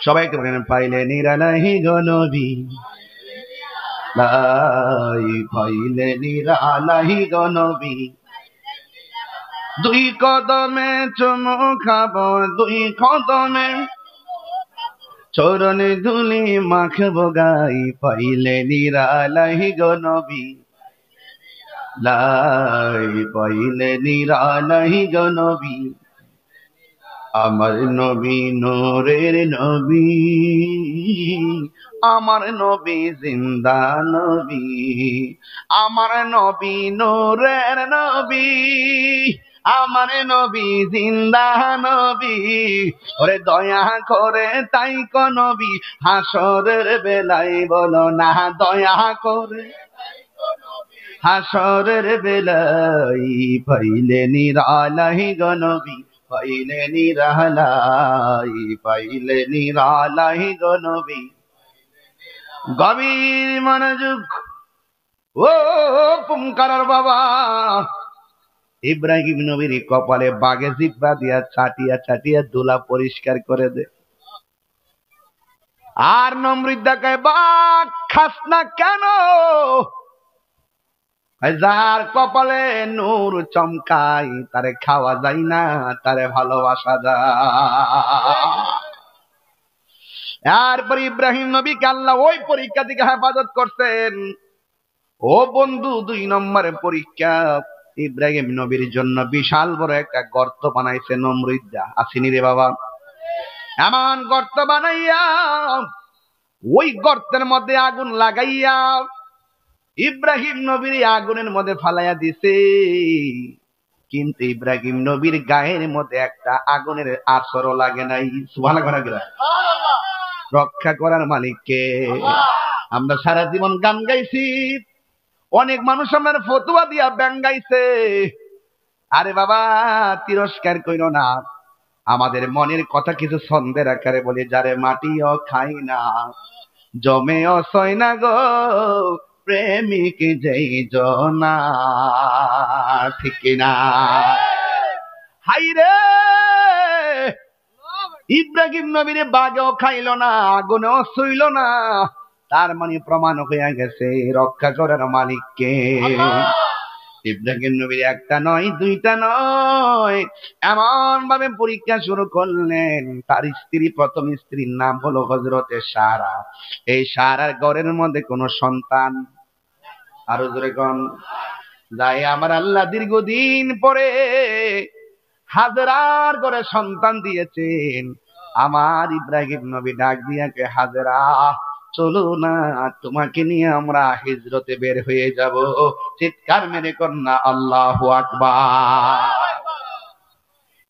সবাইকে বলেন পাইলে নিরালাহি গো নবী, লাই পাইলে নিরালাহি গো নবী। দুই কদমে চুমু খাবো, দুই কদমে চরণে ধুলি মাখবো গাই, পাইলে নিরালাহি গো নবী, লাই পাইলে নিরালাহি গো নবী। আমার নবী নূরের নবী, আমার নবী জিন্দা নবী, আমার নবী নূরের নবী, আমার নবী জিন্দা নবী। ওরে দয়া করে তাই কো নবী, হাসরের বেলায় বলো না, দয়া করে হাসরের বেলায় পাইলে নিরালাহি গো নবী, পাইলে নিরালাই, পাইলে নিরালাই গো নবী। গভীর মনোযোগ, ও পুমকারার বাবা। ইব্রাহিম নবীর কপালে বাগে জিব্বা দিয়া চাটিয়া চাটিয়া দুলা পরিষ্কার করে দে। আর নমরুদ দেখায়, বাঘ খাস না কেন? যার কপালে নূর চমকাই তারে খাওয়া যায় না, তারে ভালোবাসা যায়। এরপর ইব্রাহিম নবীকে আল্লাহ ওই পরীক্ষা থেকে হেফাজত করছেন। ও বন্ধু, 2 নম্বরের পরীক্ষা ইব্রাহিম নবীর জন্য বিশাল বড় একটা গর্ত বানাইছে নমরুদা। আসেনি রে বাবা? এমন গর্ত বানাইয়া ওই গর্তের মধ্যে আগুন লাগাইয়া ইব্রাহিম নবীর আগুনের মধ্যে ফালাইয়া দিছে। কিন্তু ইব্রাহিম নবীর গায়ের মধ্যে একটা আগুনের আছরও লাগে নাই। সুবহানাল্লাহ। রক্ষা করার মালিককে আমরা সারা জীবন গান গাইছি, অনেক মানুষ আমার ফতুয়া দিয়া ব্যাং গাইছে। আরে বাবা, তিরস্কার কইরো না, আমাদের মনের কথা কিছু ছন্দের আকারে বলি। যারে মাটিও খাই না, জমেও সয় না গো, প্রেমিক যেই জনা, ঠিক না? হাই রে, ইব্রাহিম নবীর বাগেও খাইল না, আগুনেও ছুইল না, তার মানে প্রমাণ হইয়া গেছে রক্ষা করার মালিককে। ইব্রাহিম নবীর একটা নয়, 2টা নয়, এমন ভাবে পরীক্ষা শুরু করলেন। তার স্ত্রী, প্রথম স্ত্রীর নাম হলো হযরতে সারা। এই সারার ঘরের মধ্যে কোনো সন্তান, আরো জোরে কোন যাই, আমার আল্লাহ দীর্ঘদিন পরে হাজরার ঘরে সন্তান দিয়েছেন। আমার ইব্রাহিম নবী ডাক দিয়াকে, হাজরা চলো না, তোমাকে নিয়ে আমরা হিজরতে বের হয়ে যাব। চিৎকার মেরে কন্যা আল্লাহু আকবার।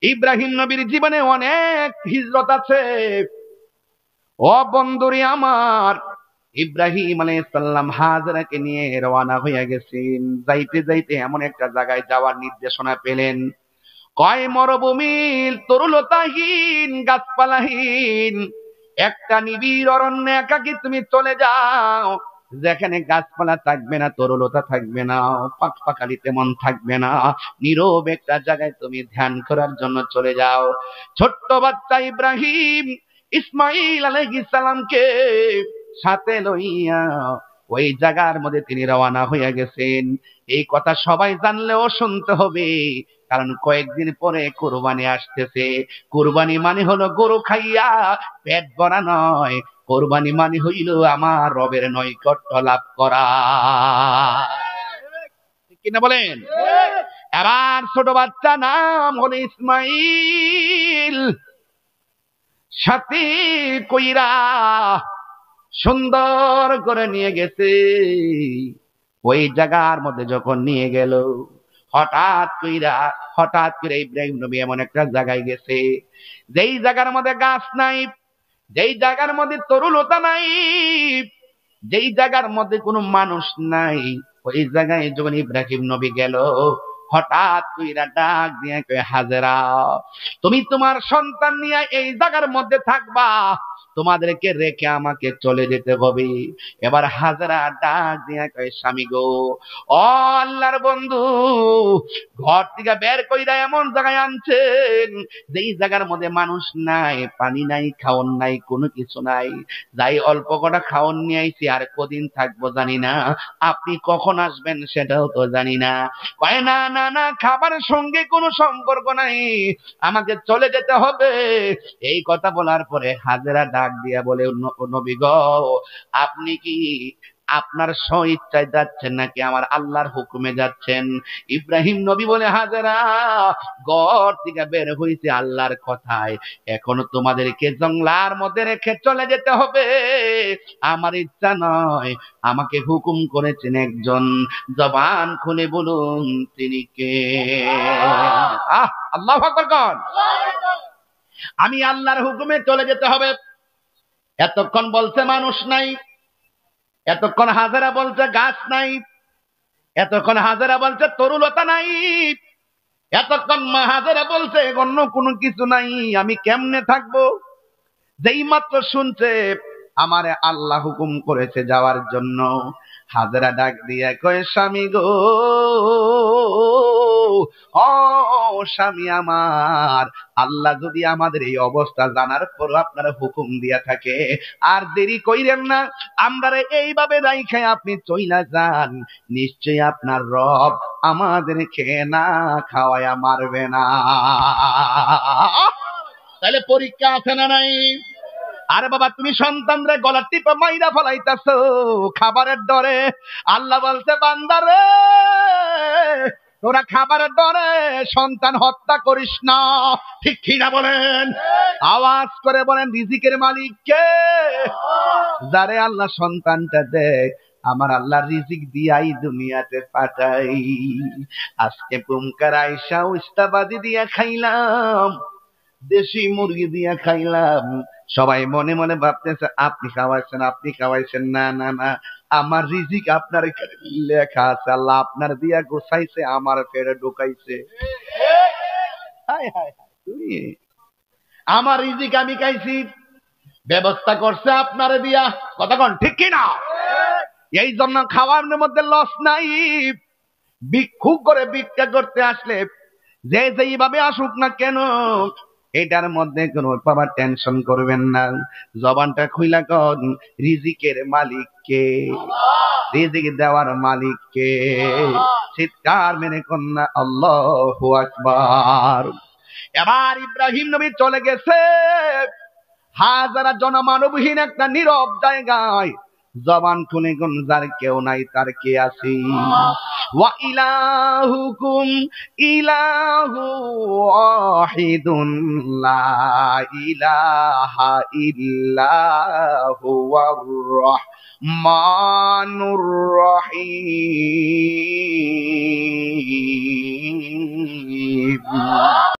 ইব্রাহিম নবীর জীবনে অনেক হিজরত আছে। ও বন্ধুরে আমার, ইব্রাহিম আলাইহিস সালাম হাজরাকে নিয়ে রওনা হয়ে গেছেন। যাইতে যাইতে এমন একটা জায়গায় যাওয়ার নির্দেশনা পেলেন, কয় মরুভূমি, তরুলতাহীন, গাছপালাহীন একটা নিবিড় অরণ্য একাকী তুমি চলে যাও, যেখানে গাছপালা থাকবে না, তরুলতা থাকবে না, পাকপাকালি তেমন থাকবে না, নীরব একটা জায়গায় তুমি ধ্যান করার জন্য চলে যাও। ছোট্ট বাচ্চা ইব্রাহিম ইসমাইল আলাইহিস সালামকে সাথে লইয়া ওই জায়গার মধ্যে তিনি রওনা হইয়া গেছেন। এই কথা সবাই জানলেও শুনতে হবে, কারণ কয়েকদিন পরে কুরবানি আসতেছে। কুরবানি মানে হলো গরু খাইয়া পেট ভরা নয়, কুরবানি মানে হইল আমার রবের নৈকট্য লাভ করা। ঠিক কিনা বলেন? এবার ছোট বাচ্চা নাম হলো ইসমাইল, সাথী কইরা সুন্দর করে নিয়ে গেছে। ওই জায়গার মধ্যে যখন নিয়ে গেল, হঠাৎ করে ইব্রাহিম নবী এমন একটা জায়গায় গেছে, যেই জায়গার মধ্যে গাছ নাই, যেই জায়গার মধ্যে তরুলতা নাই, যেই জায়গার মধ্যে কোনো মানুষ নাই, ওই জায়গায় যখন ইব্রাহিম নবী গেল, হঠাৎ কইরা ডাক দিয়ে কয়, হাজেরা তুমি তোমার সন্তান নিয়ে এই জায়গার মধ্যে থাকবা, তোমাদেরকে রেখে আমাকে চলে যেতে হবে। এবার হাজেরা ডাক দিয়ে কয়, স্বামী গো, ও আল্লাহর বন্ধু, ঘর থেকে বের কইরা এমন জায়গায় আনছেন যেই জায়গার মধ্যে মানুষ নাই, পানি নাই, খাওন নাই, কোনো কিছু নাই। যাই অল্প কটা খাওন নিয়ে আইছি, আর কদিন থাকবো জানি না, আপনি কখন আসবেন সেটাও তো জানি না। কয় না না না, খাবারের সঙ্গে কোনো সম্পর্ক নাই, আমাকে চলে যেতে হবে। এই কথা বলার পরে হাজেরা ডাক দিয়া বলে, নবী গো, আপনি কি আপনার স্বইচ্ছায় যাচ্ছেন নাকি আমার আল্লাহর হুকুমে যাচ্ছেন? ইব্রাহিম নবী বলে, হাজেরা ঘর থেকে বের হইছে আল্লাহর কথায়, এখনো তোমাদেরকে জঙ্গলার মধ্যে রেখে চলে যেতে হবে, আমার ইচ্ছা নয়, আমাকে হুকুম করেছেন একজন, জবান খুলে বলুন তিনি কে? আল্লাহু আকবার কোন? আমি আল্লাহর হুকুমে চলে যেতে হবে। এতক্ষণ বলছে মানুষ নাই, এতক্ষণ হাজেরা বলছে গাছ নাই, এতক্ষণ হাজেরা বলছে তরুলতা নাই, এতক্ষণ হাজেরা বলছে অন্য কোনো কিছু নাই, আমি কেমনে থাকবো? যেই মাত্র শুনছে আমারে আল্লাহ হুকুম করেছে যাওয়ার জন্য, হাজেরা ডাক দিয়ে কয়, স্বামী গো, ও স্বামী আমার, আল্লাহ যদি আমাদের এই অবস্থা জানার পর আপনার হুকুম দিয়া থাকে, আর দেরি কইরেন না, আমরা এইভাবে রাইখে আপনি চইলা যান, নিশ্চয়ই আপনার রব আমাদেরকে না খাওয়ায়া মারবে না। তাহলে পরীক্ষা আছে না নাই? আরে বাবা, তুমি সন্তানরে গলা টিপে মাইরা ফলাইতেছ খাবারের ডরে। আল্লাহ বলছে, বান্দারে, তোরা খাবারের ডরে সন্তান হত্যা করিস না। ঠিক কিনা বলেন? আওয়াজ করে বলেন, রিজিকের মালিক কে? যারে আল্লাহ সন্তানটা দেয়, আমার আল্লাহ রিজিক দিয়াই দুনিয়াতে পাঠাই। আজকে পুমকার আইসা উস্তাবাদি দিয়া খাইলাম, দেশি মুরগি দিয়া খাইলাম, সবাই মনে মনে ভাবতেছে আপনি খাওয়াইছেন, আপনি খাওয়াইছেন। না না না, আমার রিজিক আপনার লেখা আছে, আল্লাহ আপনার দিয়া গোছাইছে, আমার ফেরে ঢুকাইছে। আমার রিজিক আমি খাইছি, ব্যবস্থা করছে আপনারে দিয়া। কতক্ষণ ঠিক কিনা? এই জন্য খাওয়ার মধ্যে লস নাই। ভিক্ষুক করে ভিক্ষা করতে আসলে যে যেইভাবে আসুক না কেন, এটার মধ্যে কোনো বাবা টেনশন করবেন না। জবানটা খুইলা কন, রিজিকের মালিক কে? রিজিক দেওয়ার মালিক কে? চিৎকার মেরে কন্যা আল্লাহু আকবার। এবার ইব্রাহিম নবী চলে গেছে হাজারা জনমানবহীন একটা নীরব জায়গায়। জবান খুলে কোন, যার কেউ নাই তার কে আছে? ওয়া ইলাহুকুম ইলাহু ওয়াহিদুন লা ইলাহা ইল্লা হুয়ার রহমানুর রহিম।